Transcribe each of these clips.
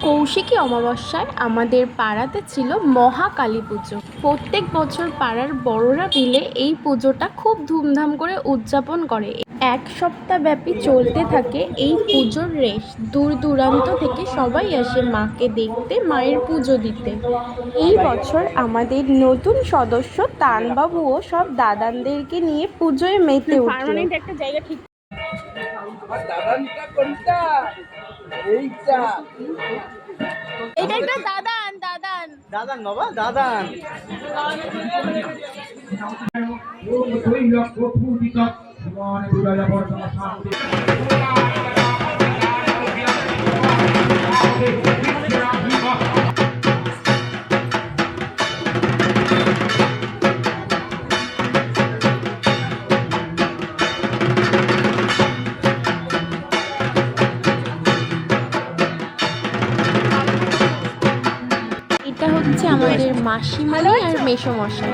কৌশিকী অমাবস্যায় আমাদের পাড়াতে ছিল মহাকালী পুজো। প্রত্যেক বছর পাড়ার বড়রা মিলে এই পুজোটা খুব ধুমধাম করে উদযাপন করে। এক সপ্তাহ ব্যাপী চলতে থাকে এই পুজোর রেশ। দূর দূরান্ত থেকে সবাই আসে মাকে দেখতে, মায়ের পুজো দিতে। এই বছর আমাদের নতুন সদস্য তানবাবুও সব দাদানদেরকে নিয়ে পুজোয় মেতে উঠল। একটা জায়গা ঠিক দাদানটা কোনটা? এইটা এটা একটা দাদান দাদান দাদান বাবা দাদান। এটা হচ্ছে আমাদের মাসিমণি আর মেসোমশাই।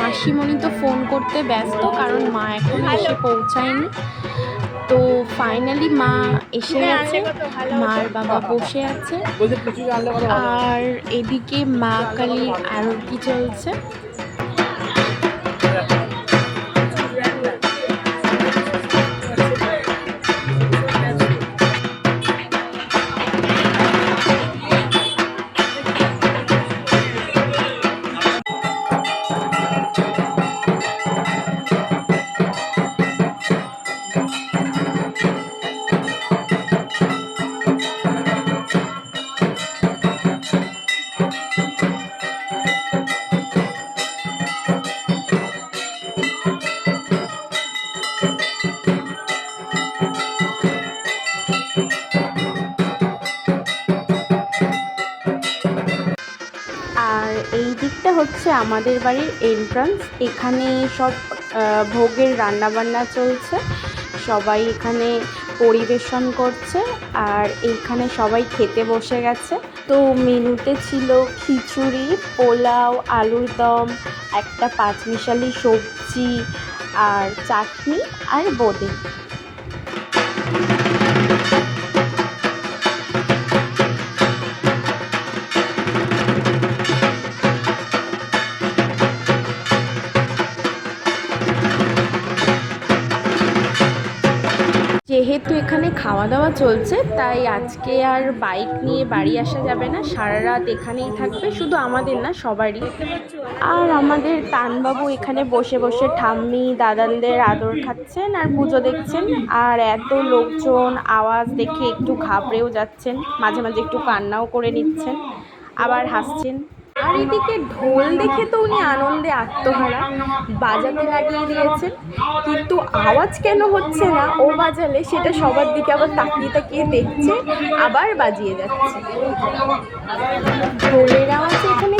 মাসিমণি তো ফোন করতে ব্যস্ত, কারণ মা এখনো এসে পৌঁছায়নি। তো ফাইনালি মা এসে গেছে, মার বাবা বসে আছে, আর এদিকে মা কালীর আরতি চলছে। আর এই দিকটা হচ্ছে আমাদের বাড়ির এন্ট্রান্স। এখানে সব ভোগের রান্নাবান্না চলছে, সবাই এখানে পরিবেশন করছে, আর এইখানে সবাই খেতে বসে গেছে। তো মেনুতে ছিল খিচুড়ি, পোলাও, আলুর দম, একটা পাঁচমিশালি সবজি, আর চাটনি আর বোঁদে। যেহেতু এখানে খাওয়া দাওয়া চলছে, তাই আজকে আর বাইক নিয়ে বাড়ি আসা যাবে না, সারা রাত এখানেই থাকবে, শুধু আমাদের না সবারই। আর আমাদের তানবাবু এখানে বসে বসে ঠাম্মি দাদানদের আদর খাচ্ছেন আর পুজো দেখছেন। আর এত লোকজন, আওয়াজ দেখে একটু ঘাবড়েও যাচ্ছেন, মাঝে মাঝে একটু কান্নাও করে নিচ্ছেন, আবার হাসছেন। আর এদিকে ঢোল দেখে তো উনি আনন্দে আত্মহারা, বাজাতে লাগিয়ে দিয়েছেন, কিন্তু আওয়াজ কেন হচ্ছে না ও বাজালে সেটা সবার দিকে আবার তাকিয়ে তাকিয়ে দেখছে, আবার বাজিয়ে যাচ্ছে। ঢোলের আওয়াজে এখানে